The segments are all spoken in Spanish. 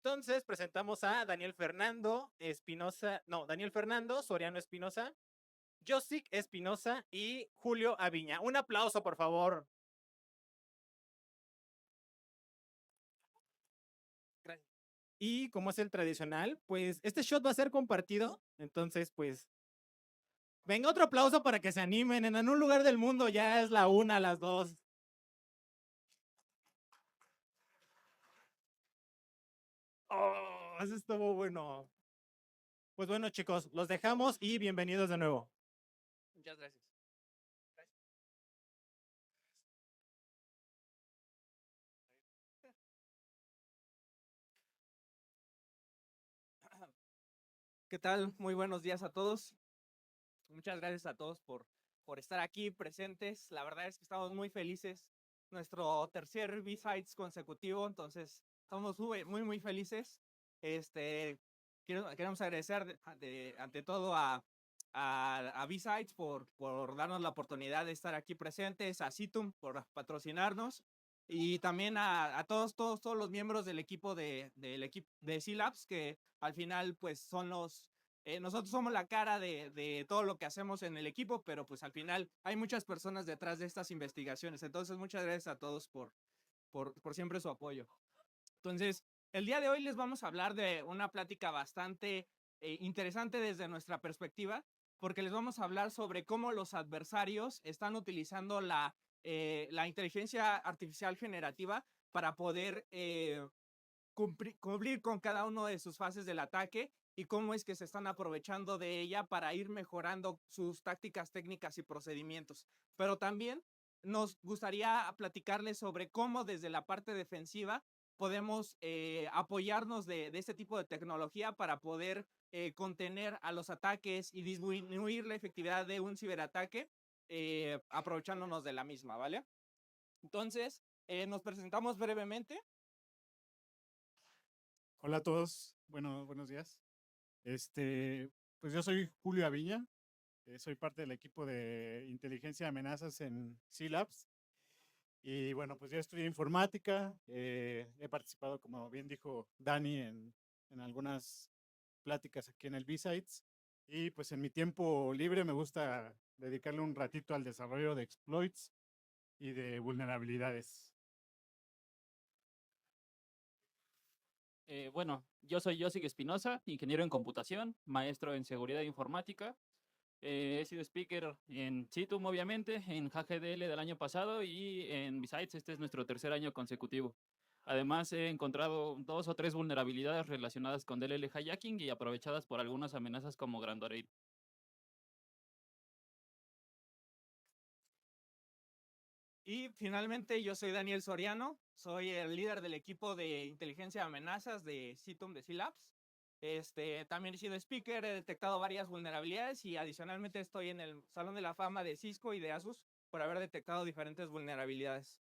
Entonces presentamos a Daniel Fernando Espinosa, no, Daniel Fernando Soriano Espinosa, Josic Espinosa y Julio Aviña. Un aplauso, por favor. Gracias. Y como es el tradicional, pues este shot va a ser compartido. Entonces, pues, venga otro aplauso para que se animen. En un lugar del mundo ya es la 1, las 2. Oh, eso estuvo bueno. Pues bueno, chicos, los dejamos y bienvenidos de nuevo. Muchas gracias. ¿Qué tal? Muy buenos días a todos. Muchas gracias a todos por estar aquí presentes. La verdad es que estamos muy felices. Nuestro tercer B-Sides consecutivo, entonces estamos muy felices. Queremos agradecer ante todo a B-Sides por darnos la oportunidad de estar aquí presentes, a Citum por patrocinarnos y también a todos los miembros del equipo del equipo de C-Labs, que al final pues son nosotros somos la cara de todo lo que hacemos en el equipo, pero pues al final hay muchas personas detrás de estas investigaciones. Entonces, muchas gracias a todos por siempre su apoyo. Entonces, el día de hoy les vamos a hablar de una plática bastante interesante desde nuestra perspectiva, porque les vamos a hablar sobre cómo los adversarios están utilizando la inteligencia artificial generativa para poder cumplir con cada uno de sus fases del ataque y cómo es que se están aprovechando de ella para ir mejorando sus tácticas, técnicas y procedimientos. Pero también nos gustaría platicarles sobre cómo desde la parte defensiva podemos apoyarnos de este tipo de tecnología para poder contener a los ataques y disminuir la efectividad de un ciberataque aprovechándonos de la misma, ¿vale? Entonces, nos presentamos brevemente. Hola a todos, buenos días. Pues yo soy Julio Aviña, soy parte del equipo de inteligencia de amenazas en C-Labs. Y bueno, pues yo estudié informática, he participado, como bien dijo Dani, en algunas pláticas aquí en el B-Sides. Y pues en mi tiempo libre me gusta dedicarle un ratito al desarrollo de exploits y de vulnerabilidades. Bueno, yo soy Josic Espinosa, ingeniero en computación, maestro en seguridad informática. He sido speaker en Citum, obviamente, en HGDL del año pasado y en Besides, este es nuestro tercer año consecutivo. Además, he encontrado 2 o 3 vulnerabilidades relacionadas con DLL hijacking y aprovechadas por algunas amenazas como Grandorade. Y finalmente, yo soy Daniel Soriano, soy el líder del equipo de inteligencia de amenazas de Citum de C-Labs. También he sido speaker, he detectado varias vulnerabilidades y adicionalmente estoy en el Salón de la Fama de Cisco y de Asus por haber detectado diferentes vulnerabilidades.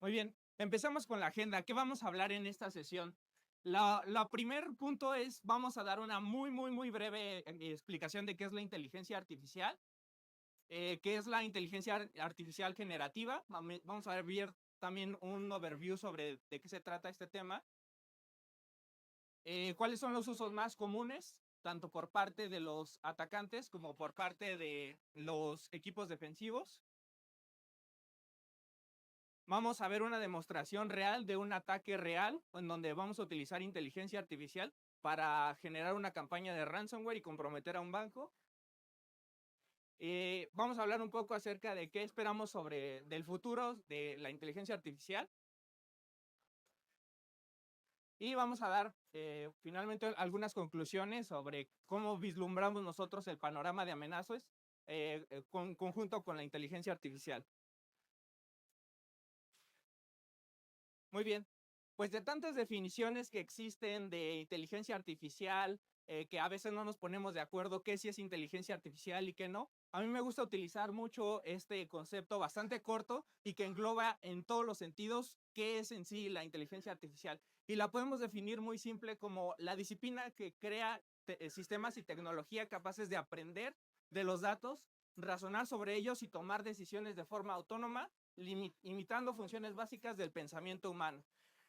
Muy bien, empezamos con la agenda. ¿Qué vamos a hablar en esta sesión? La primer punto es, vamos a dar una muy breve explicación de qué es la inteligencia artificial. ¿Qué es la inteligencia artificial generativa? Vamos a ver también un overview sobre de qué se trata este tema. ¿Cuáles son los usos más comunes, tanto por parte de los atacantes como por parte de los equipos defensivos? Vamos a ver una demostración real de un ataque real en donde vamos a utilizar inteligencia artificial para generar una campaña de ransomware y comprometer a un banco. Vamos a hablar un poco acerca de qué esperamos del futuro de la inteligencia artificial. Y vamos a dar finalmente algunas conclusiones sobre cómo vislumbramos nosotros el panorama de amenazas conjunto con la inteligencia artificial. Muy bien, pues de tantas definiciones que existen de inteligencia artificial, que a veces no nos ponemos de acuerdo qué sí es inteligencia artificial y qué no, a mí me gusta utilizar mucho este concepto bastante corto y que engloba en todos los sentidos qué es en sí la inteligencia artificial. Y la podemos definir muy simple como la disciplina que crea sistemas y tecnología capaces de aprender de los datos razonar sobre ellos y tomar decisiones de forma autónoma, imitando funciones básicas del pensamiento humano.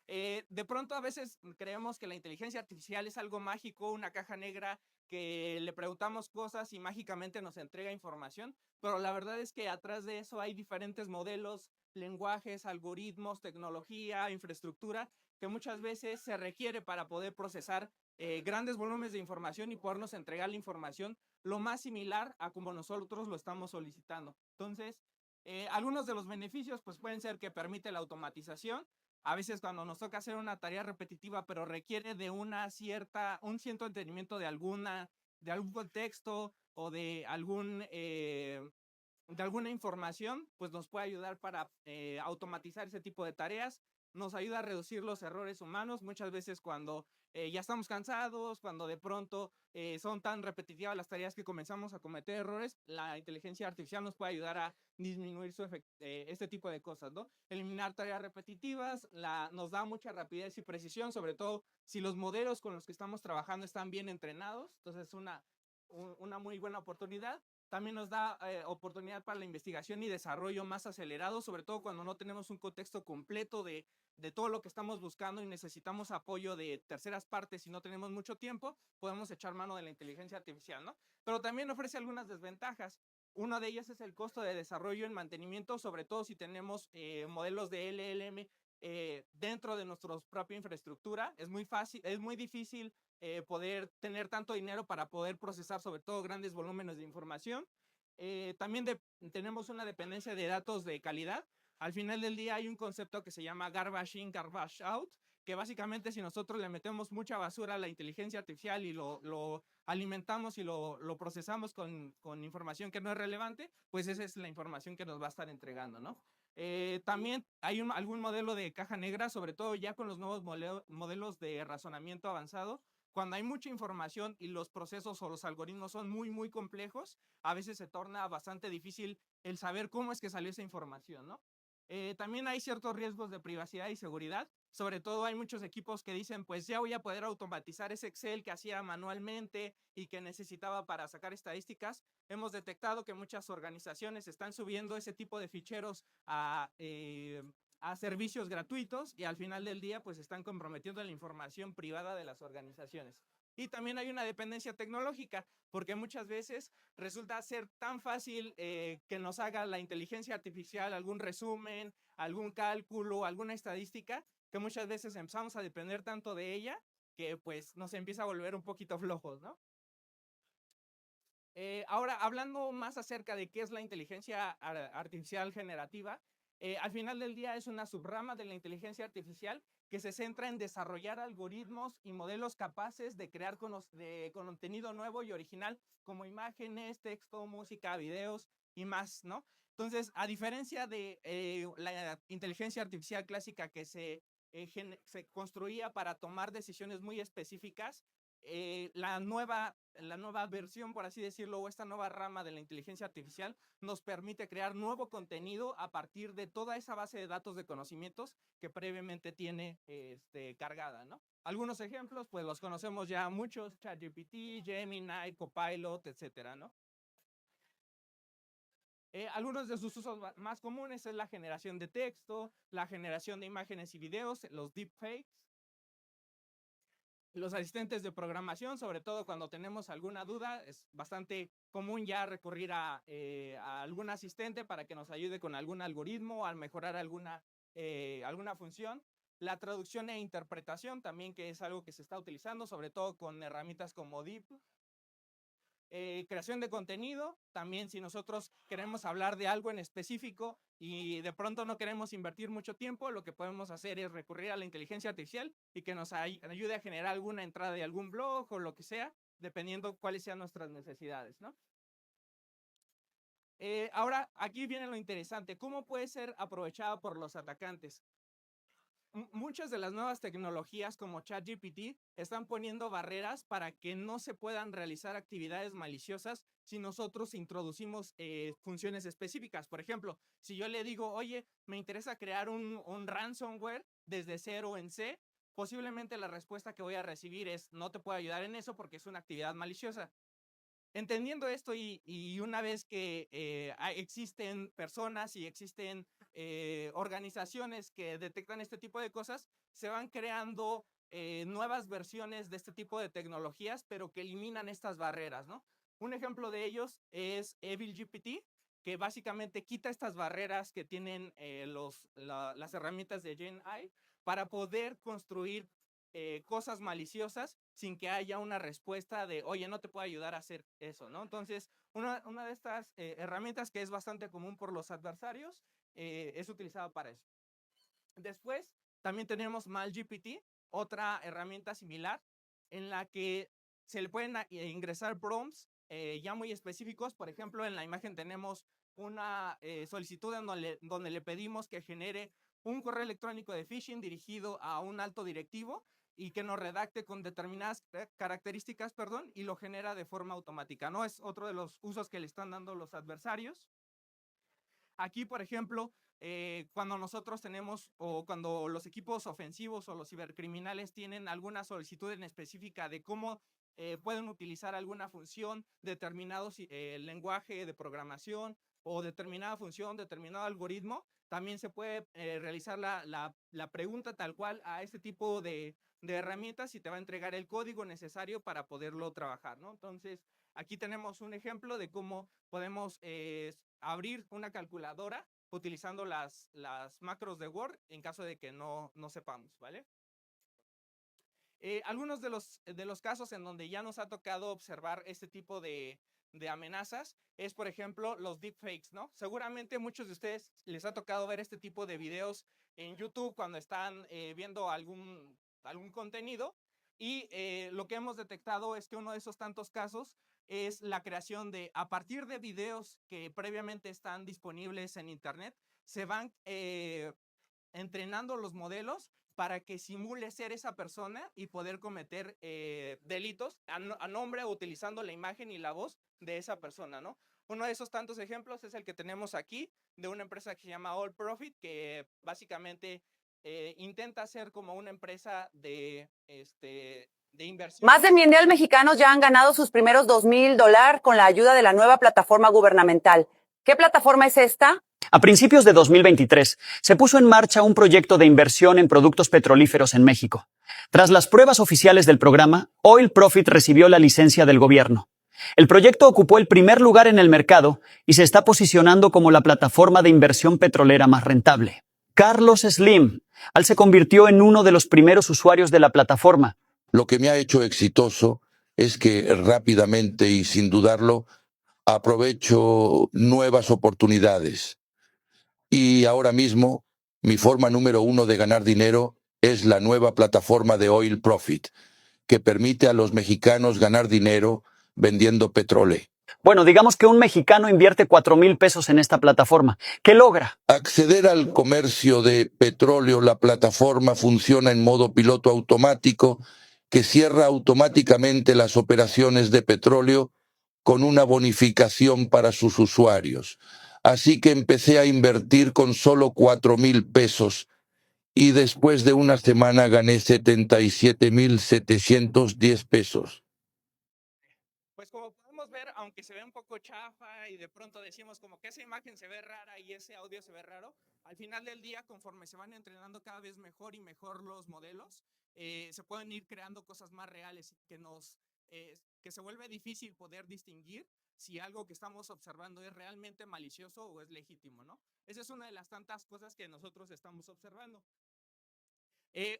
De pronto a veces creemos que la inteligencia artificial es algo mágico, una caja negra que le preguntamos cosas y mágicamente nos entrega información, pero la verdad es que atrás de eso hay diferentes modelos, lenguajes, algoritmos, tecnología, infraestructura, que muchas veces se requiere para poder procesar grandes volúmenes de información y podernos entregar la información lo más similar a como nosotros lo estamos solicitando. Entonces, algunos de los beneficios pues pueden ser que permite la automatización. A veces cuando nos toca hacer una tarea repetitiva, pero requiere de un cierto entendimiento de algún contexto o de alguna información, pues nos puede ayudar para automatizar ese tipo de tareas. Nos ayuda a reducir los errores humanos. Muchas veces cuando ya estamos cansados, cuando de pronto son tan repetitivas las tareas que comenzamos a cometer errores, la inteligencia artificial nos puede ayudar a disminuir este tipo de cosas, ¿no? Eliminar tareas repetitivas, nos da mucha rapidez y precisión, sobre todo si los modelos con los que estamos trabajando están bien entrenados. Entonces es una muy buena oportunidad. También nos da oportunidad para la investigación y desarrollo más acelerado, sobre todo cuando no tenemos un contexto completo de todo lo que estamos buscando y necesitamos apoyo de terceras partes y no tenemos mucho tiempo, podemos echar mano de la inteligencia artificial, ¿no? Pero también ofrece algunas desventajas. Una de ellas es el costo de desarrollo y mantenimiento, sobre todo si tenemos modelos de LLM dentro de nuestra propia infraestructura. Es muy difícil poder tener tanto dinero para poder procesar sobre todo grandes volúmenes de información. También tenemos una dependencia de datos de calidad. Al final del día hay un concepto que se llama garbage in, garbage out, que básicamente si nosotros le metemos mucha basura a la inteligencia artificial y lo alimentamos y lo procesamos con información que no es relevante, pues esa es la información que nos va a estar entregando, ¿no? También hay algún modelo de caja negra, sobre todo ya con los nuevos modelos de razonamiento avanzado. Cuando hay mucha información y los procesos o los algoritmos son muy complejos, a veces se torna bastante difícil el saber cómo es que salió esa información, ¿no? También hay ciertos riesgos de privacidad y seguridad. Sobre todo hay muchos equipos que dicen, pues ya voy a poder automatizar ese Excel que hacía manualmente y que necesitaba para sacar estadísticas. Hemos detectado que muchas organizaciones están subiendo ese tipo de ficheros a servicios gratuitos y al final del día pues están comprometiendo la información privada de las organizaciones. Y también hay una dependencia tecnológica, porque muchas veces resulta ser tan fácil que nos haga la inteligencia artificial algún resumen, algún cálculo, alguna estadística, que muchas veces empezamos a depender tanto de ella que pues nos empieza a volver un poquito flojos, ¿no? Ahora, hablando más acerca de qué es la inteligencia artificial generativa, al final del día es una subrama de la inteligencia artificial que se centra en desarrollar algoritmos y modelos capaces de crear contenido nuevo y original, como imágenes, texto, música, videos y más, ¿no? Entonces, a diferencia de la inteligencia artificial clásica que se construía para tomar decisiones muy específicas, la nueva versión, por así decirlo, o esta nueva rama de la inteligencia artificial nos permite crear nuevo contenido a partir de toda esa base de datos de conocimientos que previamente tiene cargada, ¿no? Algunos ejemplos, pues los conocemos ya muchos: ChatGPT, Gemini, Copilot, etcétera, ¿no? Algunos de sus usos más comunes es la generación de texto, la generación de imágenes y videos, los deepfakes, los asistentes de programación, sobre todo cuando tenemos alguna duda. Es bastante común ya recurrir a algún asistente para que nos ayude con algún algoritmo, al mejorar alguna función. La traducción e interpretación también, que es algo que se está utilizando, sobre todo con herramientas como Deep. Creación de contenido, también si nosotros queremos hablar de algo en específico y de pronto no queremos invertir mucho tiempo, lo que podemos hacer es recurrir a la inteligencia artificial y que nos ayude a generar alguna entrada de algún blog o lo que sea, dependiendo cuáles sean nuestras necesidades, ¿no? Ahora, aquí viene lo interesante: ¿cómo puede ser aprovechado por los atacantes? Muchas de las nuevas tecnologías como ChatGPT están poniendo barreras para que no se puedan realizar actividades maliciosas si nosotros introducimos funciones específicas. Por ejemplo, si yo le digo, oye, me interesa crear un ransomware desde cero en C, posiblemente la respuesta que voy a recibir es: no te puedo ayudar en eso porque es una actividad maliciosa. Entendiendo esto y una vez que existen personas y existen organizaciones que detectan este tipo de cosas, se van creando nuevas versiones de este tipo de tecnologías, pero que eliminan estas barreras, ¿no? Un ejemplo de ellos es EvilGPT, que básicamente quita estas barreras que tienen las herramientas de GenAI para poder construir cosas maliciosas sin que haya una respuesta de, oye, no te puedo ayudar a hacer eso, ¿no? Entonces, una de estas herramientas que es bastante común por los adversarios es utilizada para eso. Después, también tenemos MalGPT, otra herramienta similar en la que se le pueden ingresar prompts ya muy específicos. Por ejemplo, en la imagen tenemos una solicitud donde le pedimos que genere un correo electrónico de phishing dirigido a un alto directivo y que nos redacte con determinadas características, y lo genera de forma automática, ¿no? Es otro de los usos que le están dando los adversarios. Aquí, por ejemplo, cuando nosotros tenemos o cuando los equipos ofensivos o los cibercriminales tienen alguna solicitud en específica de cómo pueden utilizar alguna función, determinado lenguaje de programación o determinada función, determinado algoritmo, también se puede realizar la pregunta tal cual a este tipo de herramientas y te va a entregar el código necesario para poderlo trabajar, ¿no? Entonces, aquí tenemos un ejemplo de cómo podemos abrir una calculadora utilizando las macros de Word en caso de que no sepamos, ¿vale? Algunos de los casos en donde ya nos ha tocado observar este tipo de amenazas es, por ejemplo, los deepfakes, ¿no? Seguramente muchos de ustedes les ha tocado ver este tipo de videos en YouTube cuando están viendo algún contenido y lo que hemos detectado es que uno de esos tantos casos es la creación de, a partir de videos que previamente están disponibles en internet, se van entrenando los modelos para que simule ser esa persona y poder cometer delitos a nombre o utilizando la imagen y la voz de esa persona, ¿no? Uno de esos tantos ejemplos es el que tenemos aquí de una empresa que se llama All Profit, que básicamente intenta ser como una empresa de inversión. Más de 1,000 mexicanos ya han ganado sus primeros $2,000 con la ayuda de la nueva plataforma gubernamental. ¿Qué plataforma es esta? A principios de 2023, se puso en marcha un proyecto de inversión en productos petrolíferos en México. Tras las pruebas oficiales del programa, Oil Profit recibió la licencia del gobierno. El proyecto ocupó el primer lugar en el mercado y se está posicionando como la plataforma de inversión petrolera más rentable. Carlos Slim se convirtió en uno de los primeros usuarios de la plataforma. Lo que me ha hecho exitoso es que rápidamente y sin dudarlo aprovecho nuevas oportunidades. Y ahora mismo mi forma número 1 de ganar dinero es la nueva plataforma de Oil Profit, que permite a los mexicanos ganar dinero vendiendo petróleo. Bueno, digamos que un mexicano invierte 4,000 pesos en esta plataforma. ¿Qué logra? Acceder al comercio de petróleo. La plataforma funciona en modo piloto automático, que cierra automáticamente las operaciones de petróleo con una bonificación para sus usuarios. Así que empecé a invertir con solo 4,000 pesos y después de una semana gané 77,710 pesos. Pues como podemos ver, aunque se ve un poco chafa y de pronto decimos como que esa imagen se ve rara y ese audio se ve raro, al final del día, conforme se van entrenando cada vez mejor y mejor los modelos, se pueden ir creando cosas más reales que se vuelve difícil poder distinguir si algo que estamos observando es realmente malicioso o es legítimo, ¿no? Esa es una de las tantas cosas que nosotros estamos observando.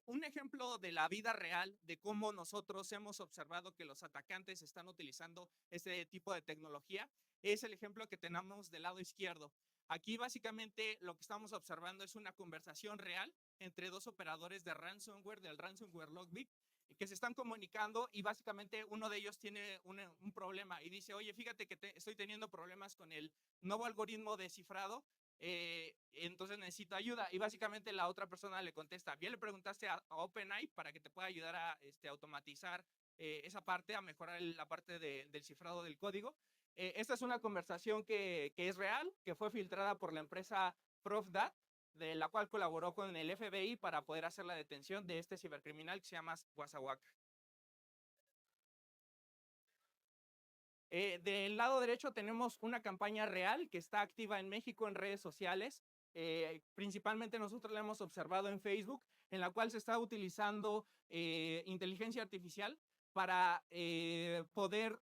Un ejemplo de la vida real de cómo nosotros hemos observado que los atacantes están utilizando este tipo de tecnología es el ejemplo que tenemos del lado izquierdo. Aquí básicamente lo que estamos observando es una conversación real entre dos operadores de ransomware, del ransomware Logbit, que se están comunicando y básicamente uno de ellos tiene un problema y dice, oye, fíjate que estoy teniendo problemas con el nuevo algoritmo de cifrado, entonces necesito ayuda. Y básicamente la otra persona le contesta, bien le preguntaste a OpenAI para que te pueda ayudar a automatizar esa parte, a mejorar la parte del cifrado del código. Esta es una conversación que es real, que fue filtrada por la empresa ProfDat, de la cual colaboró con el FBI para poder hacer la detención de este cibercriminal que se llama Wasawaka. Del lado derecho tenemos una campaña real que está activa en México en redes sociales. Principalmente nosotros la hemos observado en Facebook, en la cual se está utilizando inteligencia artificial para poder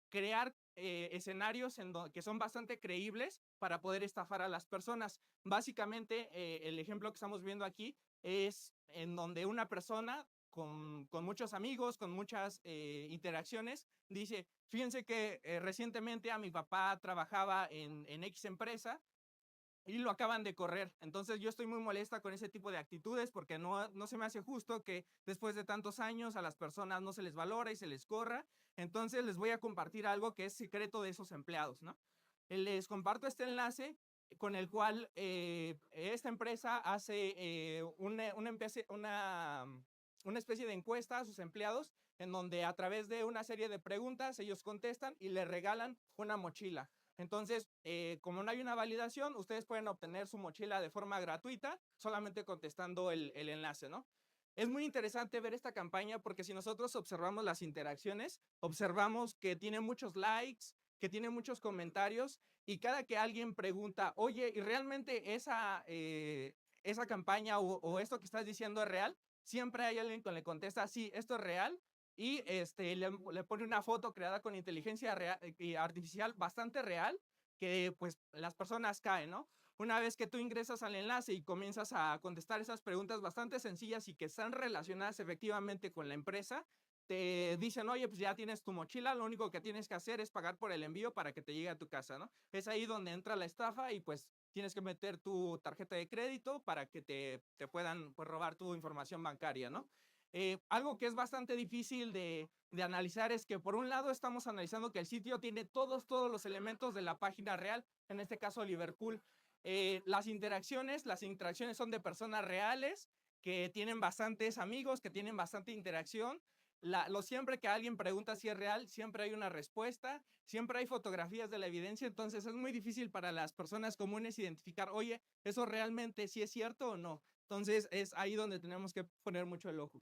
crear escenarios que son bastante creíbles para poder estafar a las personas. Básicamente, el ejemplo que estamos viendo aquí es en donde una persona con muchos amigos, con muchas interacciones, dice, fíjense que recientemente a mi papá trabajaba en X empresa y lo acaban de correr. Entonces yo estoy muy molesta con ese tipo de actitudes porque no se me hace justo que después de tantos años a las personas no se les valora y se les corra. Entonces les voy a compartir algo que es secreto de esos empleados, ¿no? Les comparto este enlace con el cual esta empresa hace una especie de encuesta a sus empleados en donde a través de una serie de preguntas ellos contestan y le regalan una mochila. Entonces, como no hay una validación, ustedes pueden obtener su mochila de forma gratuita solamente contestando el enlace, ¿no? Es muy interesante ver esta campaña porque si nosotros observamos las interacciones, observamos que tiene muchos likes, que tiene muchos comentarios y cada que alguien pregunta, oye, ¿y realmente esa campaña o esto que estás diciendo es real? Siempre hay alguien que le contesta, sí, esto es real y le pone una foto creada con inteligencia artificial bastante real que pues las personas caen, ¿no? Una vez que tú ingresas al enlace y comienzas a contestar esas preguntas bastante sencillas y que están relacionadas efectivamente con la empresa, te dicen, oye, pues ya tienes tu mochila, lo único que tienes que hacer es pagar por el envío para que te llegue a tu casa, ¿no? Es ahí donde entra la estafa y pues tienes que meter tu tarjeta de crédito para que te puedan pues, robar tu información bancaria, ¿no? Algo que es bastante difícil de analizar es que por un lado estamos analizando que el sitio tiene todos los elementos de la página real, en este caso Liverpool. Las interacciones son de personas reales que tienen bastantes amigos, que tienen bastante interacción. Siempre que alguien pregunta si es real, siempre hay una respuesta, siempre hay fotografías de la evidencia, entonces es muy difícil para las personas comunes identificar, oye, ¿eso realmente sí es cierto o no? Entonces es ahí donde tenemos que poner mucho el ojo.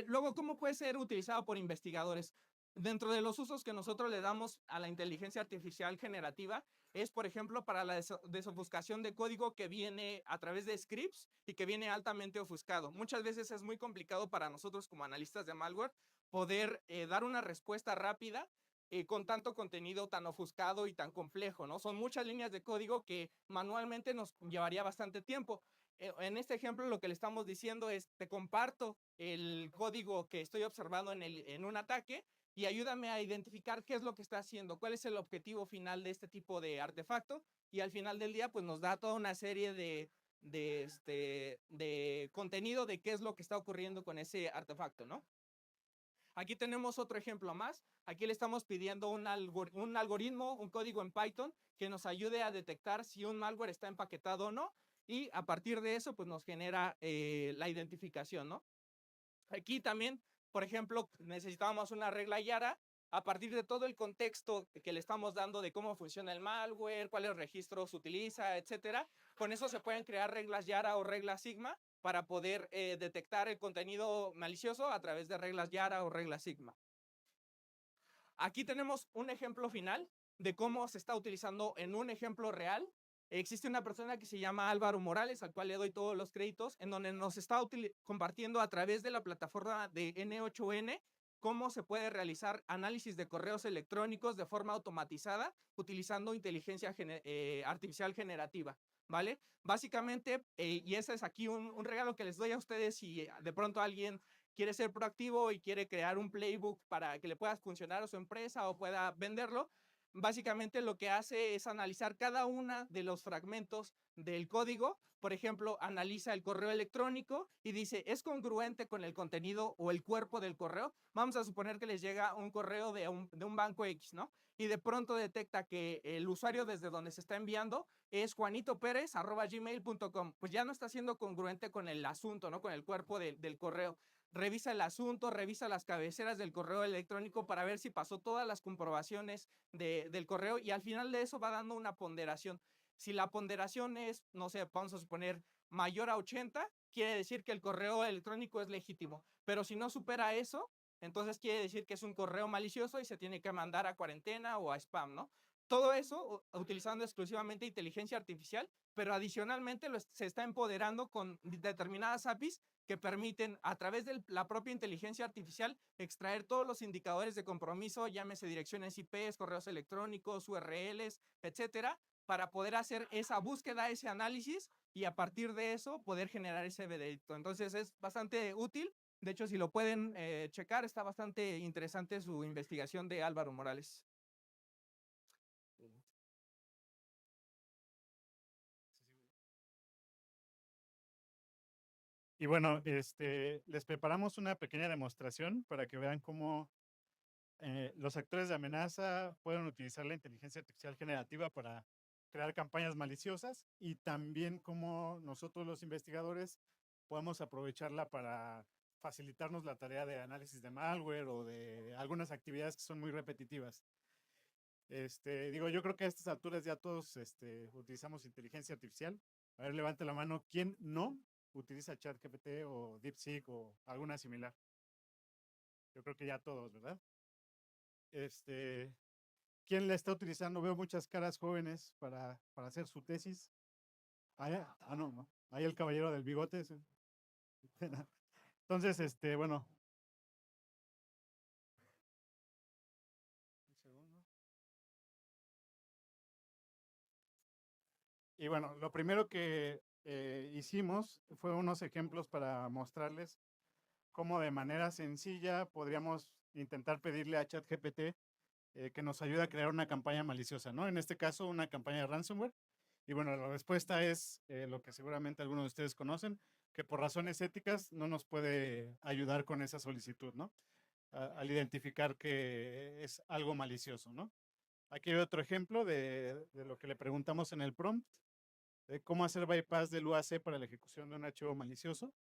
Luego, ¿cómo puede ser utilizado por investigadores? Dentro de los usos que nosotros le damos a la inteligencia artificial generativa es, por ejemplo, para la desofuscación de código que viene a través de scripts y que viene altamente ofuscado. Muchas veces es muy complicado para nosotros como analistas de malware poder dar una respuesta rápida con tanto contenido tan ofuscado y tan complejo, ¿no? Son muchas líneas de código que manualmente nos llevaría bastante tiempo. En este ejemplo lo que le estamos diciendo es, te comparto el código que estoy observando en un ataque y ayúdame a identificar qué es lo que está haciendo, cuál es el objetivo final de este tipo de artefacto y al final del día pues nos da toda una serie de contenido de qué es lo que está ocurriendo con ese artefacto, ¿no? Aquí tenemos otro ejemplo más. Aquí le estamos pidiendo un algoritmo, un código en Python que nos ayude a detectar si un malware está empaquetado o no y a partir de eso pues nos genera la identificación, ¿no? Aquí también, por ejemplo, necesitábamos una regla Yara a partir de todo el contexto que le estamos dando de cómo funciona el malware, cuáles registros utiliza, etcétera. Con eso se pueden crear reglas Yara o reglas Sigma para poder detectar el contenido malicioso a través de reglas Yara o reglas Sigma. Aquí tenemos un ejemplo final de cómo se está utilizando en un ejemplo real. Existe una persona que se llama Álvaro Morales, al cual le doy todos los créditos, en donde nos está compartiendo a través de la plataforma de N8N cómo se puede realizar análisis de correos electrónicos de forma automatizada utilizando inteligencia artificial generativa, ¿vale? Básicamente, y ese es aquí un regalo que les doy a ustedes si de pronto alguien quiere ser proactivo y quiere crear un playbook para que le pueda funcionar a su empresa o pueda venderlo. Básicamente lo que hace es analizar cada uno de los fragmentos del código. Por ejemplo, analiza el correo electrónico y dice, ¿es congruente con el contenido o el cuerpo del correo? Vamos a suponer que les llega un correo de un banco X, ¿no? Y de pronto detecta que el usuario desde donde se está enviando es juanitoperez@gmail.com. Pues ya no está siendo congruente con el asunto, ¿no? Con el cuerpo del correo. Revisa el asunto, revisa las cabeceras del correo electrónico para ver si pasó todas las comprobaciones del correo y al final de eso va dando una ponderación. Si la ponderación es, no sé, vamos a suponer mayor a 80, quiere decir que el correo electrónico es legítimo. Pero si no supera eso, entonces quiere decir que es un correo malicioso y se tiene que mandar a cuarentena o a spam, ¿no? Todo eso utilizando exclusivamente inteligencia artificial, pero adicionalmente se está empoderando con determinadas APIs que permiten a través de la propia inteligencia artificial extraer todos los indicadores de compromiso, llámese direcciones IPs, correos electrónicos, URLs, etcétera, para poder hacer esa búsqueda, ese análisis y a partir de eso poder generar ese veredicto. Entonces es bastante útil. De hecho, si lo pueden checar, está bastante interesante su investigación de Álvaro Morales. Y bueno, les preparamos una pequeña demostración para que vean cómo los actores de amenaza pueden utilizar la inteligencia artificial generativa para crear campañas maliciosas y también cómo nosotros los investigadores podemos aprovecharla para facilitarnos la tarea de análisis de malware o de algunas actividades que son muy repetitivas. Yo creo que a estas alturas ya todos utilizamos inteligencia artificial. A ver, levante la mano. ¿Quién no utiliza ChatGPT o DeepSeek o alguna similar? Yo creo que ya todos, ¿verdad? ¿Quién la está utilizando? Veo muchas caras jóvenes para hacer su tesis. No. Ahí el caballero del bigote. Entonces, bueno. Un segundo. Y bueno, lo primero que hicimos fue unos ejemplos para mostrarles cómo de manera sencilla podríamos intentar pedirle a ChatGPT que nos ayude a crear una campaña maliciosa, ¿no? En este caso, una campaña de ransomware. Y bueno, la respuesta es lo que seguramente algunos de ustedes conocen, que por razones éticas no nos puede ayudar con esa solicitud, ¿no? Al identificar que es algo malicioso, ¿no? Aquí hay otro ejemplo de lo que le preguntamos en el prompt, de cómo hacer bypass del UAC para la ejecución de un archivo malicioso.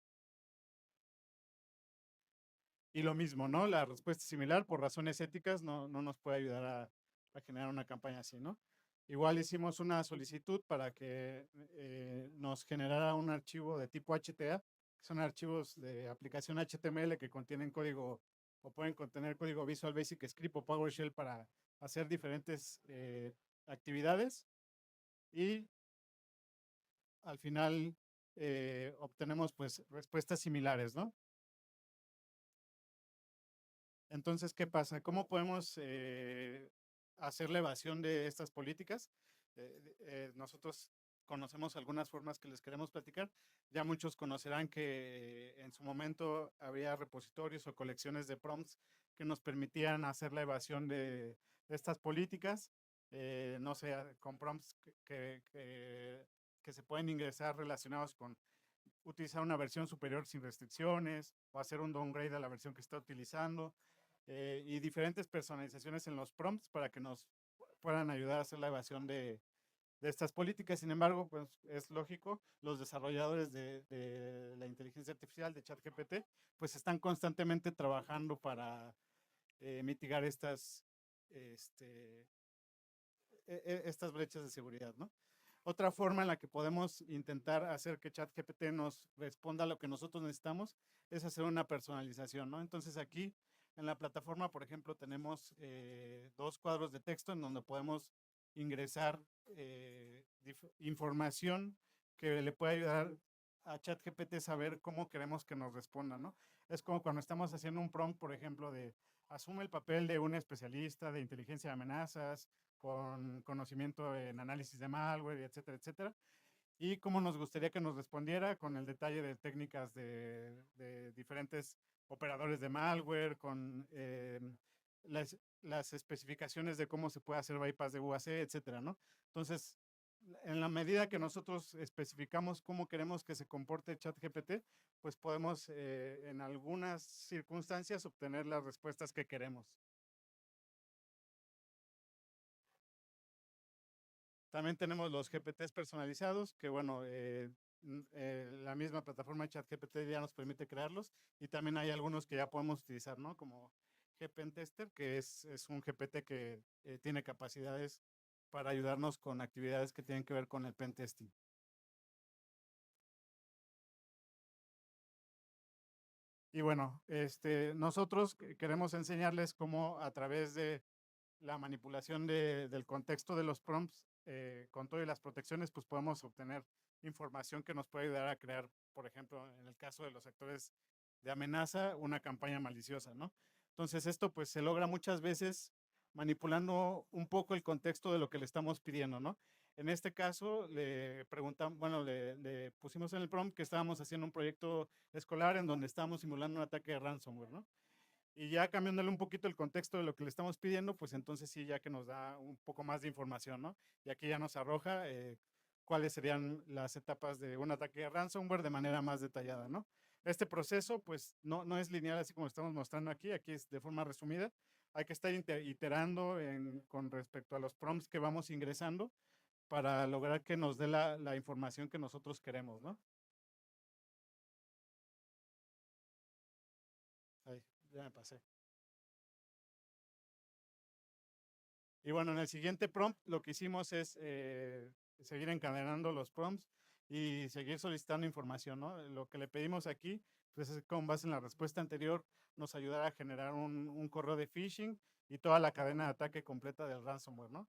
Y lo mismo, ¿no? La respuesta es similar, por razones éticas no nos puede ayudar a generar una campaña así, ¿no? Igual hicimos una solicitud para que nos generara un archivo de tipo HTA, que son archivos de aplicación HTML que contienen código o pueden contener código Visual Basic Script o PowerShell para hacer diferentes actividades. Y al final obtenemos pues respuestas similares, ¿no? Entonces, ¿qué pasa? ¿Cómo podemos hacer la evasión de estas políticas? Nosotros conocemos algunas formas que les queremos platicar. Ya muchos conocerán que en su momento había repositorios o colecciones de prompts que nos permitían hacer la evasión de estas políticas. No sé, con prompts que se pueden ingresar relacionados con utilizar una versión superior sin restricciones o hacer un downgrade a la versión que está utilizando. Y diferentes personalizaciones en los prompts para que nos puedan ayudar a hacer la evasión de estas políticas. Sin embargo, pues es lógico, los desarrolladores de la inteligencia artificial, de ChatGPT, pues están constantemente trabajando para mitigar estas brechas de seguridad, ¿no? Otra forma en la que podemos intentar hacer que ChatGPT nos responda a lo que nosotros necesitamos es hacer una personalización, ¿no? Entonces aquí en la plataforma, por ejemplo, tenemos 2 cuadros de texto en donde podemos ingresar información que le puede ayudar a ChatGPT a saber cómo queremos que nos responda, ¿no? Es como cuando estamos haciendo un prompt, por ejemplo, de asume el papel de un especialista de inteligencia de amenazas, con conocimiento en análisis de malware, etcétera, etcétera. Y cómo nos gustaría que nos respondiera con el detalle de técnicas de diferentes operadores de malware, con las especificaciones de cómo se puede hacer bypass de UAC, etcétera, ¿no? Entonces, en la medida que nosotros especificamos cómo queremos que se comporte ChatGPT, pues podemos en algunas circunstancias obtener las respuestas que queremos. También tenemos los GPTs personalizados, que bueno, la misma plataforma ChatGPT ya nos permite crearlos y también hay algunos que ya podemos utilizar, ¿no? Como GPentester, que es un GPT que tiene capacidades para ayudarnos con actividades que tienen que ver con el pentesting. Y bueno, nosotros queremos enseñarles cómo a través de la manipulación del contexto de los prompts, con todas las protecciones, pues podemos obtener información que nos puede ayudar a crear, por ejemplo, en el caso de los actores de amenaza, una campaña maliciosa, ¿no? Entonces esto pues se logra muchas veces manipulando un poco el contexto de lo que le estamos pidiendo, ¿no? En este caso le preguntamos, bueno, le pusimos en el prompt que estábamos haciendo un proyecto escolar en donde estábamos simulando un ataque de ransomware, ¿no? Y ya cambiándole un poquito el contexto de lo que le estamos pidiendo, pues entonces sí, ya que nos da un poco más de información, ¿no? Y aquí ya nos arroja cuáles serían las etapas de un ataque de ransomware de manera más detallada, ¿no? Este proceso, pues, no es lineal así como estamos mostrando aquí es de forma resumida. Hay que estar iterando con respecto a los prompts que vamos ingresando para lograr que nos dé la información que nosotros queremos, ¿no? Ahí, ya me pasé. Y bueno, en el siguiente prompt lo que hicimos es seguir encadenando los prompts y seguir solicitando información, ¿no? Lo que le pedimos aquí, pues es con base en la respuesta anterior, nos ayudará a generar un correo de phishing y toda la cadena de ataque completa del ransomware, ¿no?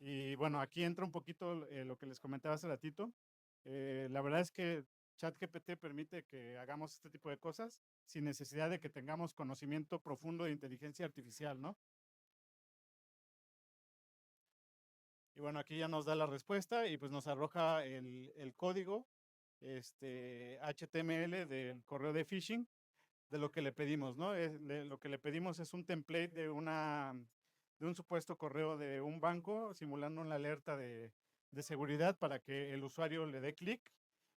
Y bueno, aquí entra un poquito lo que les comentaba hace ratito. La verdad es que ChatGPT permite que hagamos este tipo de cosas sin necesidad de que tengamos conocimiento profundo de inteligencia artificial, ¿no? Y bueno, aquí ya nos da la respuesta y pues nos arroja el código HTML del correo de phishing de lo que le pedimos, ¿no? Lo que le pedimos es un template de un supuesto correo de un banco simulando una alerta de seguridad para que el usuario le dé clic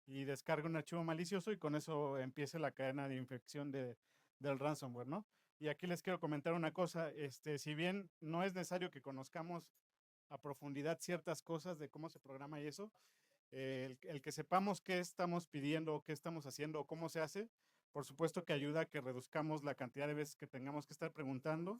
y descargue un archivo malicioso y con eso empiece la cadena de infección del ransomware, ¿no? Y aquí les quiero comentar una cosa, si bien no es necesario que conozcamos a profundidad ciertas cosas de cómo se programa y eso, el que sepamos qué estamos pidiendo, qué estamos haciendo o cómo se hace, por supuesto que ayuda a que reduzcamos la cantidad de veces que tengamos que estar preguntando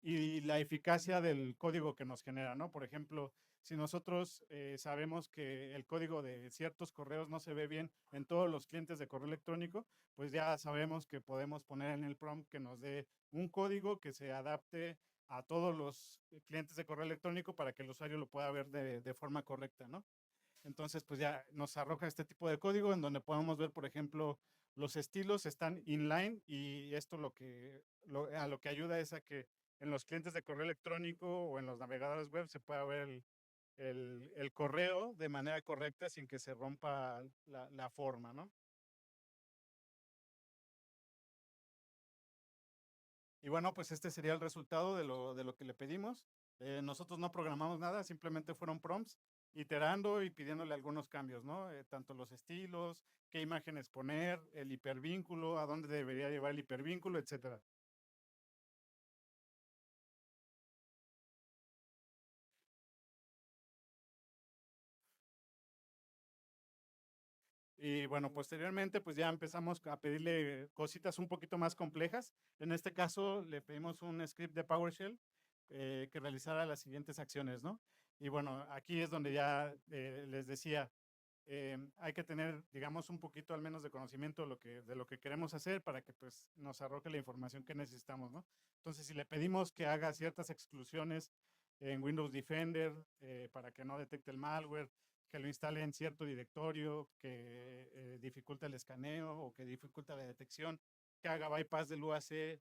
y la eficacia del código que nos genera, ¿no? Por ejemplo, si nosotros sabemos que el código de ciertos correos no se ve bien en todos los clientes de correo electrónico, pues ya sabemos que podemos poner en el prompt que nos dé un código que se adapte a todos los clientes de correo electrónico para que el usuario lo pueda ver de forma correcta, ¿no? Entonces, pues ya nos arroja este tipo de código en donde podemos ver, por ejemplo, los estilos están inline y esto a lo que ayuda es a que en los clientes de correo electrónico o en los navegadores web se pueda ver el correo de manera correcta sin que se rompa la forma, ¿no? Y bueno, pues este sería el resultado de lo que le pedimos. Nosotros no programamos nada, simplemente fueron prompts, iterando y pidiéndole algunos cambios, ¿no? Tanto los estilos, qué imágenes poner, el hipervínculo, a dónde debería llevar el hipervínculo, etcétera. Y bueno, posteriormente pues ya empezamos a pedirle cositas un poquito más complejas. En este caso le pedimos un script de PowerShell que realizara las siguientes acciones, ¿no? Y bueno, aquí es donde ya les decía, hay que tener, digamos, un poquito al menos de conocimiento de lo que queremos hacer para que pues nos arroje la información que necesitamos, ¿no? Entonces, si le pedimos que haga ciertas exclusiones en Windows Defender para que no detecte el malware, que lo instale en cierto directorio, que dificulta el escaneo o que dificulta la detección, que haga bypass del UAC,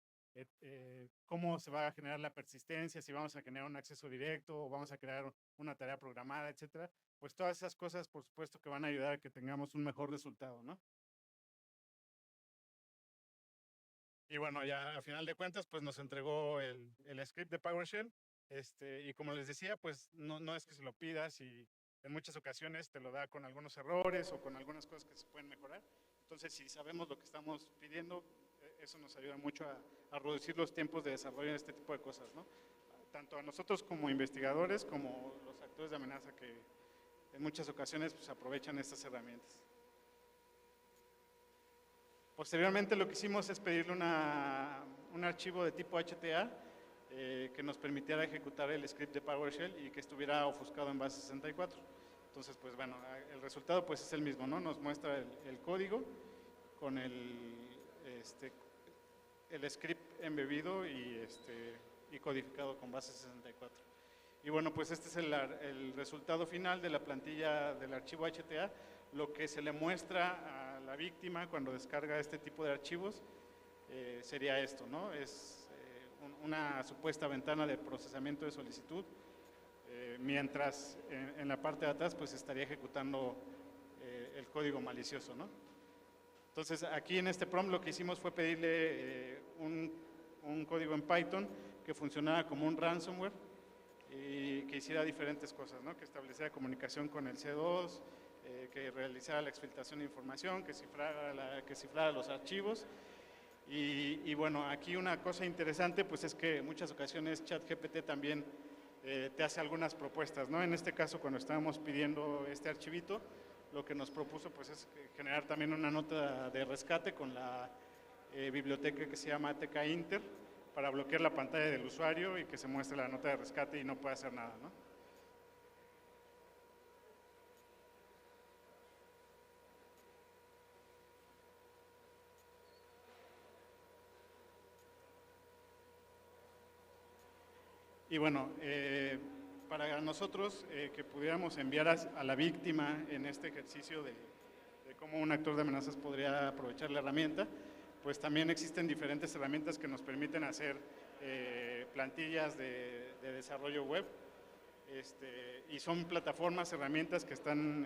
cómo se va a generar la persistencia, si vamos a generar un acceso directo o vamos a crear una tarea programada, etcétera. Pues todas esas cosas, por supuesto, que van a ayudar a que tengamos un mejor resultado, ¿no? Y bueno, ya a final de cuentas, pues nos entregó el script de PowerShell. Y como les decía, pues no es que se lo pidas y en muchas ocasiones te lo da con algunos errores o con algunas cosas que se pueden mejorar. Entonces, si sabemos lo que estamos pidiendo, eso nos ayuda mucho a reducir los tiempos de desarrollo de este tipo de cosas, ¿no? Tanto a nosotros como investigadores, como los actores de amenaza que en muchas ocasiones pues, aprovechan estas herramientas. Posteriormente lo que hicimos es pedirle un archivo de tipo HTA que nos permitiera ejecutar el script de PowerShell y que estuviera ofuscado en base 64. Entonces, pues bueno, el resultado pues es el mismo, ¿no? Nos muestra el código con el script embebido y codificado con base 64. Y bueno, pues este es el resultado final de la plantilla del archivo HTA. Lo que se le muestra a la víctima cuando descarga este tipo de archivos sería esto, ¿no? Es una supuesta ventana de procesamiento de solicitud, mientras en la parte de atrás pues estaría ejecutando el código malicioso, ¿no? Entonces aquí en este prompt lo que hicimos fue pedirle un código en Python que funcionara como un ransomware y que hiciera diferentes cosas, ¿no? Que estableciera comunicación con el C2, que realizara la exfiltración de información, que cifrara los archivos. Y bueno, aquí una cosa interesante pues es que en muchas ocasiones ChatGPT también te hace algunas propuestas, ¿no? En este caso, cuando estábamos pidiendo este archivito, lo que nos propuso pues es generar también una nota de rescate con la biblioteca que se llama ATK Inter para bloquear la pantalla del usuario y que se muestre la nota de rescate y no pueda hacer nada, ¿no? Y bueno, para nosotros que pudiéramos enviar a la víctima en este ejercicio de cómo un actor de amenazas podría aprovechar la herramienta, pues también existen diferentes herramientas que nos permiten hacer plantillas de desarrollo web, y son plataformas, herramientas que están,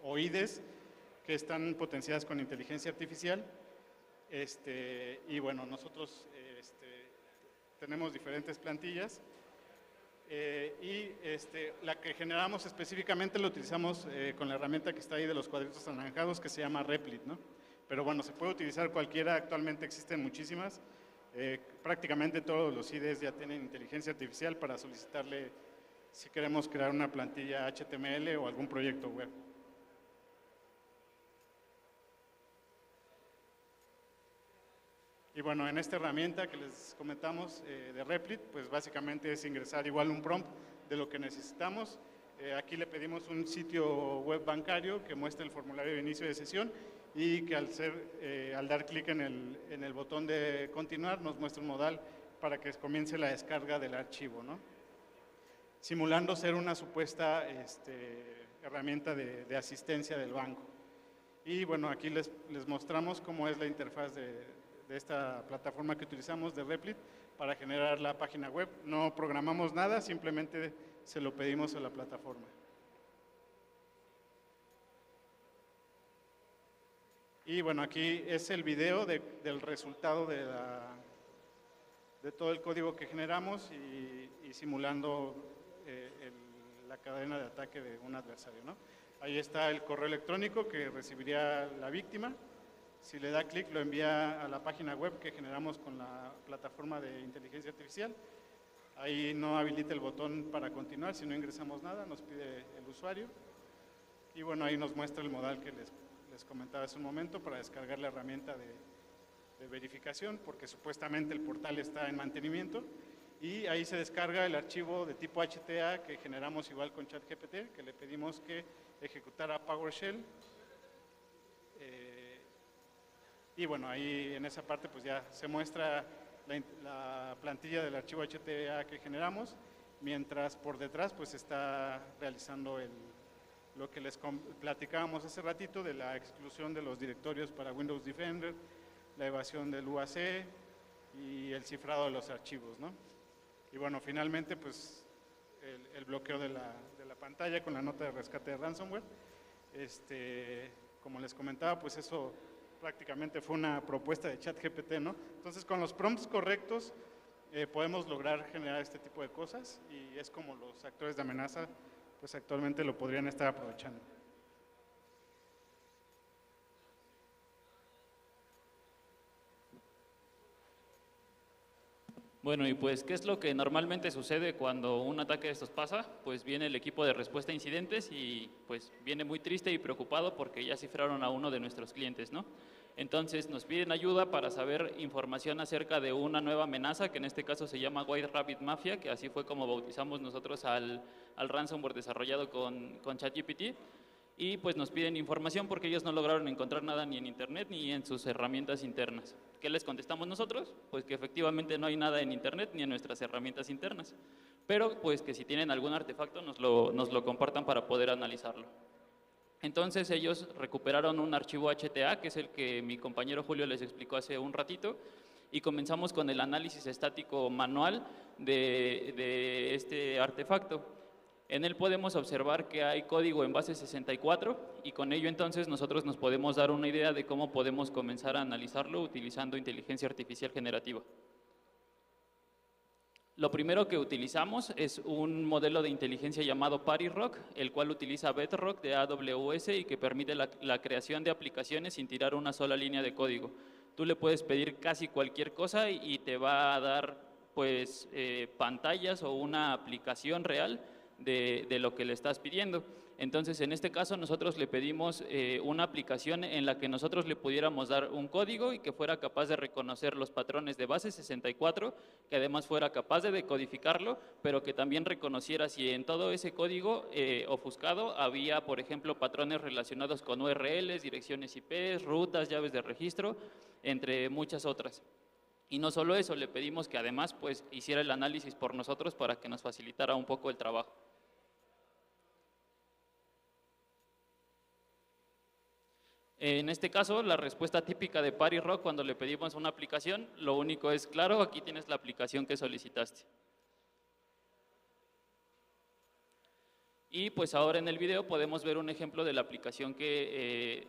o IDEs, que están potenciadas con inteligencia artificial, y bueno, nosotros tenemos diferentes plantillas, y la que generamos específicamente la utilizamos con la herramienta que está ahí de los cuadritos anaranjados, que se llama Replit, ¿no? Pero bueno, se puede utilizar cualquiera, actualmente existen muchísimas, prácticamente todos los IDEs ya tienen inteligencia artificial para solicitarle si queremos crear una plantilla HTML o algún proyecto web. Y bueno, en esta herramienta que les comentamos de Replit, pues básicamente es ingresar igual un prompt de lo que necesitamos. Aquí le pedimos un sitio web bancario que muestre el formulario de inicio de sesión y que al dar clic en el botón de continuar nos muestra un modal para que comience la descarga del archivo, ¿no? Simulando ser una supuesta herramienta de asistencia del banco. Y bueno, aquí les mostramos cómo es la interfaz de esta plataforma que utilizamos de Replit para generar la página web. No programamos nada, simplemente se lo pedimos a la plataforma. Y bueno, aquí es el video del resultado de todo el código que generamos y simulando la cadena de ataque de un adversario, ¿no? Ahí está el correo electrónico que recibiría la víctima. Si le da clic, lo envía a la página web que generamos con la plataforma de inteligencia artificial. Ahí no habilita el botón para continuar, si no ingresamos nada, nos pide el usuario. Y bueno, ahí nos muestra el modal que les comentaba hace un momento para descargar la herramienta de verificación, porque supuestamente el portal está en mantenimiento. Y ahí se descarga el archivo de tipo HTA que generamos igual con ChatGPT, que le pedimos que ejecutara PowerShell. Y bueno, ahí en esa parte pues ya se muestra la plantilla del archivo HTA que generamos, mientras por detrás pues está realizando lo que les platicábamos hace ratito de la exclusión de los directorios para Windows Defender, la evasión del UAC y el cifrado de los archivos, ¿no? Y bueno, finalmente pues el bloqueo de la pantalla con la nota de rescate de ransomware. Como les comentaba, pues eso prácticamente fue una propuesta de ChatGPT, ¿no? Entonces, con los prompts correctos podemos lograr generar este tipo de cosas y es como los actores de amenaza pues actualmente lo podrían estar aprovechando. Bueno, y pues, ¿qué es lo que normalmente sucede cuando un ataque de estos pasa? Pues viene el equipo de respuesta a incidentes y pues viene muy triste y preocupado porque ya cifraron a uno de nuestros clientes, ¿no? Entonces nos piden ayuda para saber información acerca de una nueva amenaza, que en este caso se llama White Rabbit Mafia, que así fue como bautizamos nosotros al ransomware desarrollado con ChatGPT. y pues nos piden información porque ellos no lograron encontrar nada ni en internet ni en sus herramientas internas. ¿Qué les contestamos nosotros? Pues que efectivamente no hay nada en internet ni en nuestras herramientas internas, pero pues que si tienen algún artefacto nos lo compartan para poder analizarlo. Entonces ellos recuperaron un archivo HTA, que es el que mi compañero Julio les explicó hace un ratito, y comenzamos con el análisis estático manual de este artefacto. En él podemos observar que hay código en base 64 y con ello entonces nosotros nos podemos dar una idea de cómo podemos comenzar a analizarlo utilizando inteligencia artificial generativa. Lo primero que utilizamos es un modelo de inteligencia llamado ParyRock, el cual utiliza Bedrock de AWS y que permite la creación de aplicaciones sin tirar una sola línea de código. Tú le puedes pedir casi cualquier cosa y te va a dar pues pantallas o una aplicación real de lo que le estás pidiendo. Entonces, en este caso, nosotros le pedimos una aplicación en la que nosotros le pudiéramos dar un código y que fuera capaz de reconocer los patrones de base 64, que además fuera capaz de decodificarlo, pero que también reconociera si en todo ese código ofuscado había, por ejemplo, patrones relacionados con URLs, direcciones IP, rutas, llaves de registro, entre muchas otras. Y no solo eso, le pedimos que además pues hiciera el análisis por nosotros para que nos facilitara un poco el trabajo. En este caso, la respuesta típica de ParyRock cuando le pedimos una aplicación, lo único es, claro, aquí tienes la aplicación que solicitaste. Y pues ahora en el video podemos ver un ejemplo de la aplicación que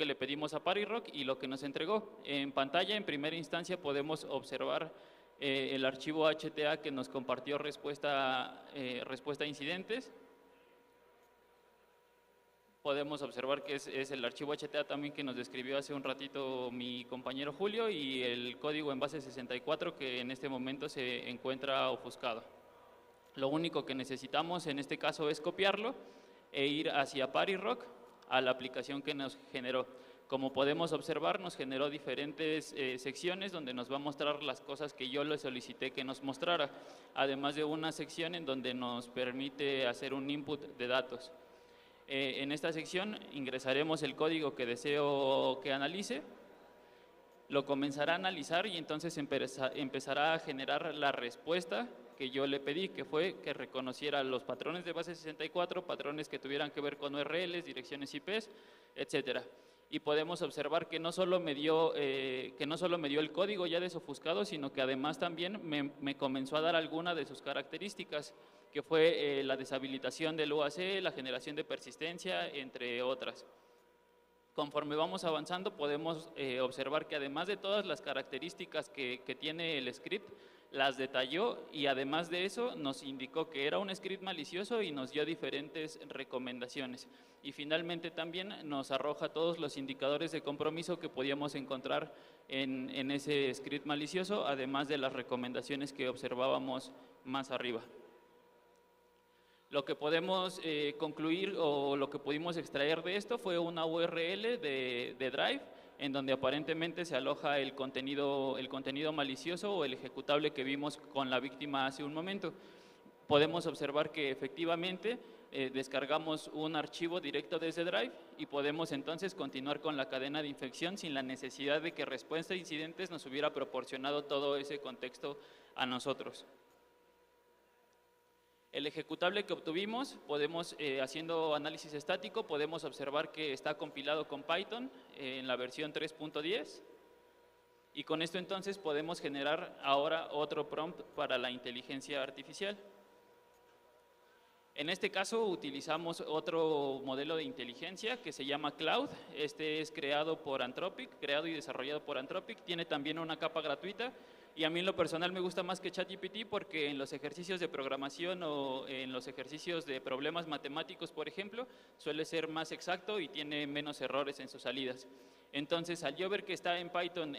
le pedimos a ParyRock y lo que nos entregó. En pantalla, en primera instancia, podemos observar el archivo HTA que nos compartió respuesta a incidentes. Podemos observar que es el archivo HTA también que nos describió hace un ratito mi compañero Julio y el código en base 64 que en este momento se encuentra ofuscado. Lo único que necesitamos en este caso es copiarlo e ir hacia ParyRock a la aplicación que nos generó. Como podemos observar, nos generó diferentes secciones donde nos va a mostrar las cosas que yo le solicité que nos mostrara, además de una sección en donde nos permite hacer un input de datos. En esta sección ingresaremos el código que deseo que analice, lo comenzará a analizar y entonces empezará a generar la respuesta que yo le pedí, que fue que reconociera los patrones de base 64, patrones que tuvieran que ver con URLs, direcciones IPs, etcétera. Y podemos observar que no solo me dio el código ya desofuscado, sino que además también me comenzó a dar alguna de sus características, que fue la deshabilitación del UAC, la generación de persistencia, entre otras. Conforme vamos avanzando, podemos observar que además de todas las características que tiene el script, las detalló y además de eso nos indicó que era un script malicioso y nos dio diferentes recomendaciones. Y finalmente también nos arroja todos los indicadores de compromiso que podíamos encontrar en ese script malicioso, además de las recomendaciones que observábamos más arriba. Lo que podemos concluir o lo que pudimos extraer de esto fue una URL de Drive, en donde aparentemente se aloja el contenido malicioso o el ejecutable que vimos con la víctima hace un momento. Podemos observar que efectivamente descargamos un archivo directo desde Drive y podemos entonces continuar con la cadena de infección sin la necesidad de que Respuesta a Incidentes nos hubiera proporcionado todo ese contexto a nosotros. El ejecutable que obtuvimos, haciendo análisis estático, podemos observar que está compilado con Python en la versión 3.10 y con esto entonces podemos generar ahora otro prompt para la inteligencia artificial. En este caso utilizamos otro modelo de inteligencia que se llama Cloud. Este es creado y desarrollado por Anthropic, tiene también una capa gratuita. Y a mí en lo personal me gusta más que ChatGPT porque en los ejercicios de programación o en los ejercicios de problemas matemáticos, por ejemplo, suele ser más exacto y tiene menos errores en sus salidas. Entonces, al yo ver que está en Python,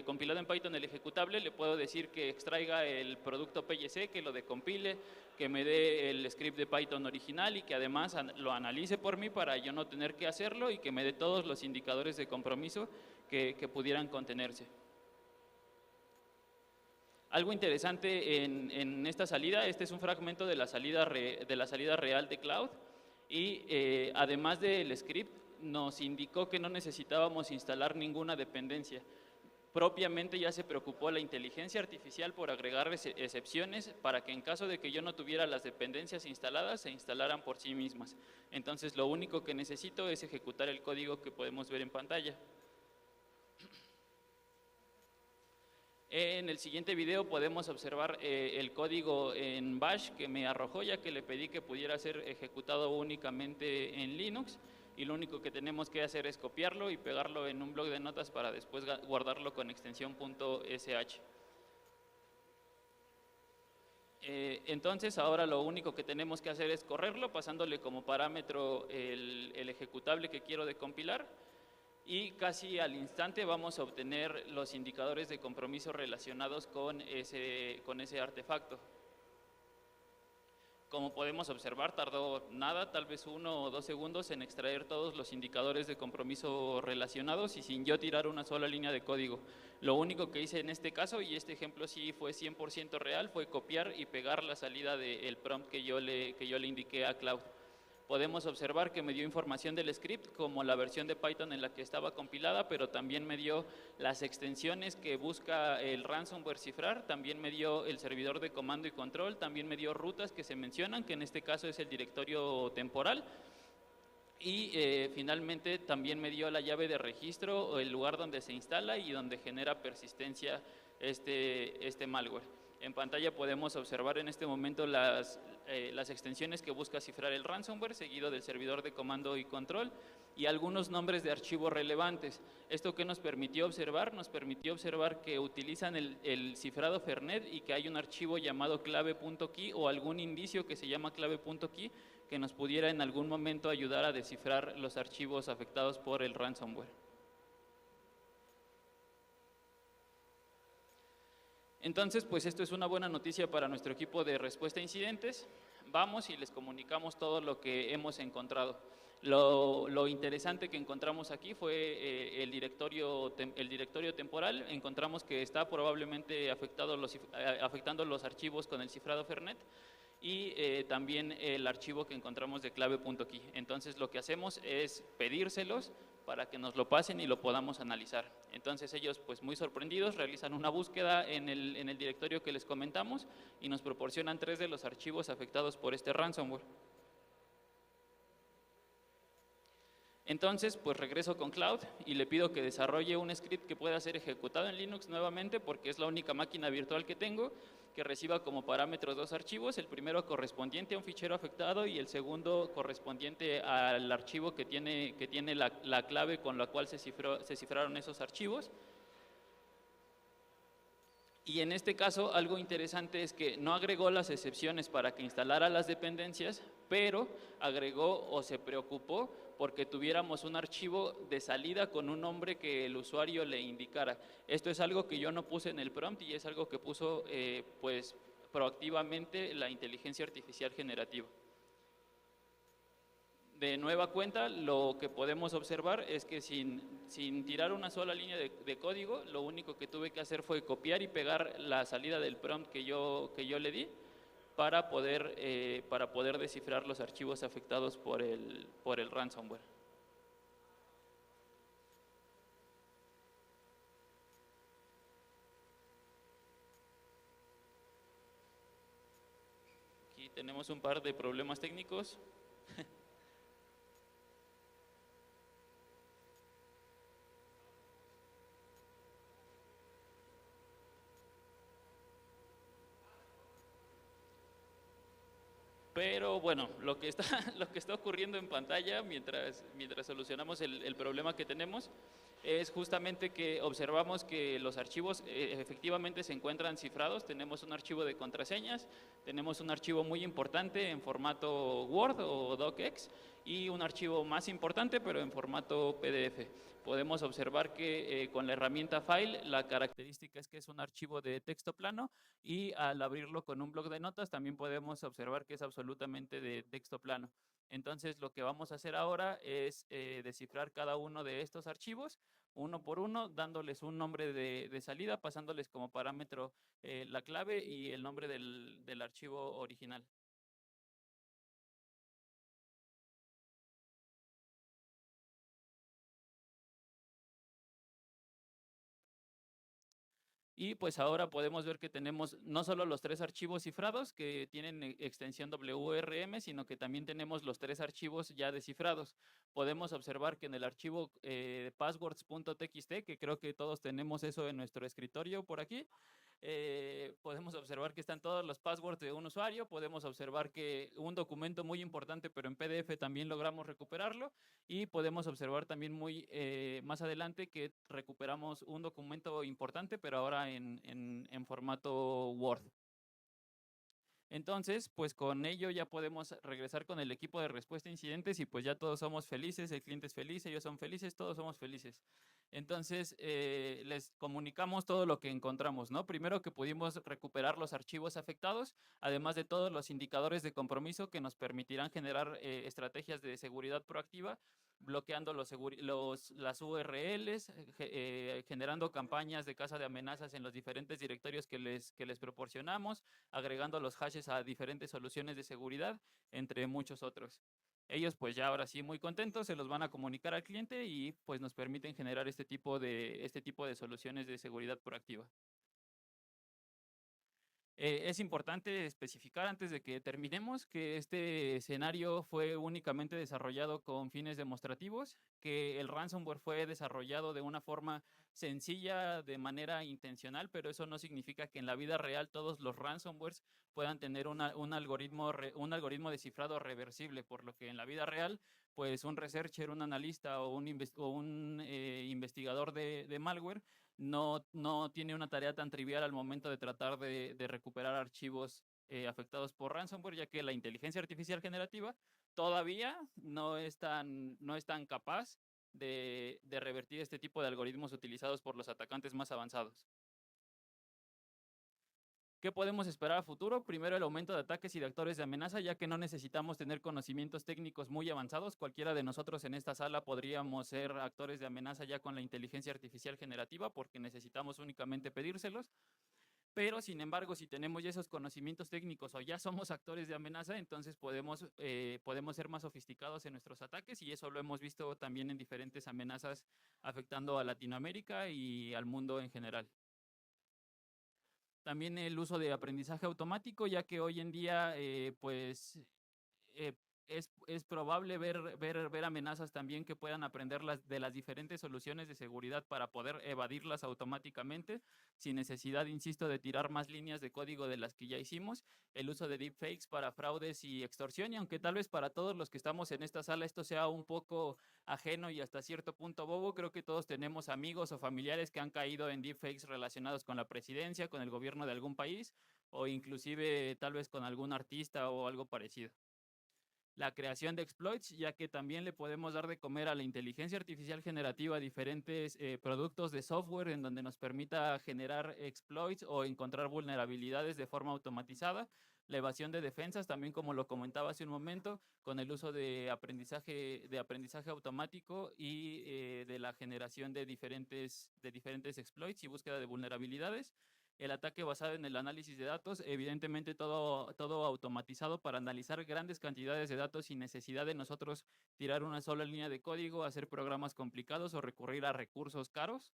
compilado en Python el ejecutable, le puedo decir que extraiga el producto PLC, que lo decompile, que me dé el script de Python original y que además lo analice por mí para yo no tener que hacerlo y que me dé todos los indicadores de compromiso que pudieran contenerse. Algo interesante en esta salida, este es un fragmento de la salida real de Cloud. Y además del script, nos indicó que no necesitábamos instalar ninguna dependencia. Propiamente ya se preocupó la inteligencia artificial por agregar excepciones para que en caso de que yo no tuviera las dependencias instaladas, se instalaran por sí mismas. Entonces lo único que necesito es ejecutar el código que podemos ver en pantalla. En el siguiente video podemos observar el código en Bash que me arrojó, ya que le pedí que pudiera ser ejecutado únicamente en Linux, y lo único que tenemos que hacer es copiarlo y pegarlo en un bloc de notas para después guardarlo con extensión .sh. Entonces ahora lo único que tenemos que hacer es correrlo, pasándole como parámetro el ejecutable que quiero decompilar, y casi al instante vamos a obtener los indicadores de compromiso relacionados con ese artefacto. Como podemos observar, tardó nada, tal vez 1 o 2 segundos en extraer todos los indicadores de compromiso relacionados y sin yo tirar una sola línea de código. Lo único que hice en este caso, y este ejemplo sí fue 100% real, fue copiar y pegar la salida del prompt que yo le indiqué a Cloud. Podemos observar que me dio información del script, como la versión de Python en la que estaba compilada, pero también me dio las extensiones que busca el ransomware cifrar, también me dio el servidor de comando y control, también me dio rutas que se mencionan, que en este caso es el directorio temporal, y finalmente también me dio la llave de registro, o el lugar donde se instala y donde genera persistencia este malware. En pantalla podemos observar en este momento las extensiones que busca cifrar el ransomware, seguido del servidor de comando y control, y algunos nombres de archivos relevantes. ¿Esto qué nos permitió observar? Nos permitió observar que utilizan el cifrado Fernet y que hay un archivo llamado clave.key o algún indicio que se llama clave.key que nos pudiera en algún momento ayudar a descifrar los archivos afectados por el ransomware. Entonces, pues esto es una buena noticia para nuestro equipo de respuesta a incidentes. Vamos y les comunicamos todo lo que hemos encontrado. Lo interesante que encontramos aquí fue el directorio temporal. Encontramos que está probablemente afectando los archivos con el cifrado Fernet, y también el archivo que encontramos de clave.key. Entonces lo que hacemos es pedírselos para que nos lo pasen y lo podamos analizar. Entonces ellos, pues muy sorprendidos, realizan una búsqueda en el directorio que les comentamos y nos proporcionan 3 de los archivos afectados por este ransomware. Entonces, pues regreso con Cloud y le pido que desarrolle un script que pueda ser ejecutado en Linux nuevamente, porque es la única máquina virtual que tengo, que reciba como parámetros 2 archivos, el primero correspondiente a un fichero afectado y el segundo correspondiente al archivo que tiene la clave con la cual se cifraron esos archivos. Y en este caso, algo interesante es que no agregó las excepciones para que instalara las dependencias, pero agregó o se preocupó porque tuviéramos un archivo de salida con un nombre que el usuario le indicara. Esto es algo que yo no puse en el prompt y es algo que puso pues proactivamente la inteligencia artificial generativa. De nueva cuenta, lo que podemos observar es que sin tirar una sola línea de código, lo único que tuve que hacer fue copiar y pegar la salida del prompt que yo le di para poder descifrar los archivos afectados por el ransomware. Aquí tenemos un par de problemas técnicos. Pero bueno, lo que está ocurriendo en pantalla mientras solucionamos el problema que tenemos es justamente que observamos que los archivos efectivamente se encuentran cifrados. Tenemos un archivo de contraseñas, tenemos un archivo muy importante en formato Word o DocX y un archivo más importante pero en formato PDF. Podemos observar que con la herramienta File la característica es que es un archivo de texto plano, y al abrirlo con un bloc de notas también podemos observar que es absolutamente de texto plano. Entonces lo que vamos a hacer ahora es descifrar cada uno de estos archivos uno por uno, dándoles un nombre de salida, pasándoles como parámetro la clave y el nombre del archivo original. Y pues ahora podemos ver que tenemos no solo los 3 archivos cifrados que tienen extensión WRM, sino que también tenemos los 3 archivos ya descifrados. Podemos observar que en el archivo passwords.txt, que creo que todos tenemos eso en nuestro escritorio por aquí, podemos observar que están todos los passwords de un usuario, podemos observar que un documento muy importante, pero en PDF también logramos recuperarlo, y podemos observar también más adelante que recuperamos un documento importante, pero ahora en formato Word. Entonces, pues con ello ya podemos regresar con el equipo de respuesta a incidentes y pues ya todos somos felices, el cliente es feliz, ellos son felices, todos somos felices. Entonces, les comunicamos todo lo que encontramos, ¿no? Primero que pudimos recuperar los archivos afectados, además de todos los indicadores de compromiso que nos permitirán generar estrategias de seguridad proactiva, bloqueando las URLs, generando campañas de caza de amenazas en los diferentes directorios que les proporcionamos, agregando los hashes a diferentes soluciones de seguridad, entre muchos otros. Ellos pues ya ahora sí muy contentos, se los van a comunicar al cliente y pues nos permiten generar este tipo de soluciones de seguridad proactiva. Es importante especificar antes de que terminemos que este escenario fue únicamente desarrollado con fines demostrativos, que el ransomware fue desarrollado de una forma sencilla, de manera intencional, pero eso no significa que en la vida real todos los ransomwares puedan tener un algoritmo de cifrado reversible, por lo que en la vida real, pues un researcher, un analista o un investigador de malware no tiene una tarea tan trivial al momento de tratar de recuperar archivos afectados por ransomware, ya que la inteligencia artificial generativa todavía no es tan capaz de revertir este tipo de algoritmos utilizados por los atacantes más avanzados. ¿Qué podemos esperar a futuro? Primero, el aumento de ataques y de actores de amenaza, ya que no necesitamos tener conocimientos técnicos muy avanzados. Cualquiera de nosotros en esta sala podríamos ser actores de amenaza ya con la inteligencia artificial generativa, porque necesitamos únicamente pedírselos. Pero, sin embargo, si tenemos ya esos conocimientos técnicos o ya somos actores de amenaza, entonces podemos ser más sofisticados en nuestros ataques, y eso lo hemos visto también en diferentes amenazas afectando a Latinoamérica y al mundo en general. También el uso de aprendizaje automático, ya que hoy en día, pues, es probable ver amenazas también que puedan aprender de las diferentes soluciones de seguridad para poder evadirlas automáticamente, sin necesidad, insisto, de tirar más líneas de código de las que ya hicimos. El uso de deepfakes para fraudes y extorsión, y aunque tal vez para todos los que estamos en esta sala esto sea un poco ajeno y hasta cierto punto bobo, creo que todos tenemos amigos o familiares que han caído en deepfakes relacionados con la presidencia, con el gobierno de algún país, o inclusive tal vez con algún artista o algo parecido. La creación de exploits, ya que también le podemos dar de comer a la inteligencia artificial generativa diferentes productos de software en donde nos permita generar exploits o encontrar vulnerabilidades de forma automatizada. La evasión de defensas, también como lo comentaba hace un momento, con el uso de aprendizaje automático y de la generación de diferentes exploits y búsqueda de vulnerabilidades. El ataque basado en el análisis de datos, evidentemente todo automatizado para analizar grandes cantidades de datos sin necesidad de nosotros tirar una sola línea de código, hacer programas complicados o recurrir a recursos caros.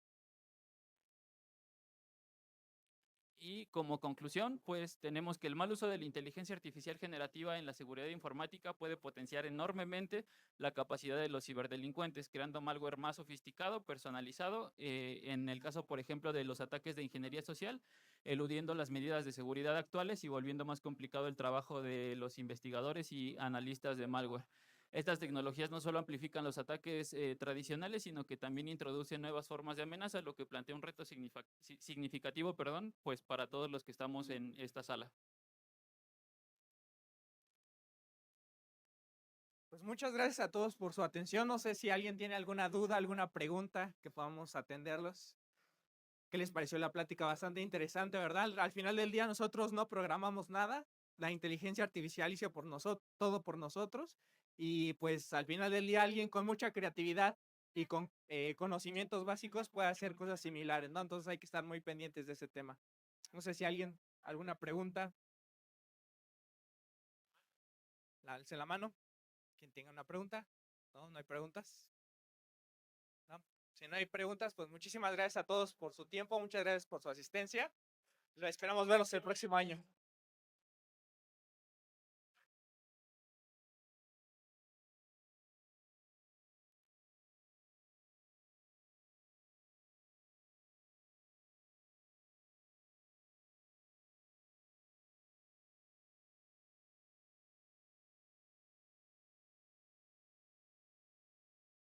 Y como conclusión, pues tenemos que el mal uso de la inteligencia artificial generativa en la seguridad informática puede potenciar enormemente la capacidad de los ciberdelincuentes, creando malware más sofisticado, personalizado, en el caso, por ejemplo, de los ataques de ingeniería social, eludiendo las medidas de seguridad actuales y volviendo más complicado el trabajo de los investigadores y analistas de malware. Estas tecnologías no solo amplifican los ataques tradicionales, sino que también introducen nuevas formas de amenaza, lo que plantea un reto significativo, pues para todos los que estamos en esta sala. Pues muchas gracias a todos por su atención. No sé si alguien tiene alguna duda, alguna pregunta que podamos atenderlos. ¿Qué les pareció la plática? Bastante interesante, ¿verdad? Al final del día nosotros no programamos nada. La inteligencia artificial hizo todo por nosotros. Y pues al final del día alguien con mucha creatividad y con conocimientos básicos puede hacer cosas similares, ¿no? Entonces hay que estar muy pendientes de ese tema. No sé si alguien, alguna pregunta. Alce la mano. Quien tenga una pregunta. No hay preguntas. ¿No? Si no hay preguntas, pues muchísimas gracias a todos por su tiempo, muchas gracias por su asistencia. Esperamos verlos el próximo año.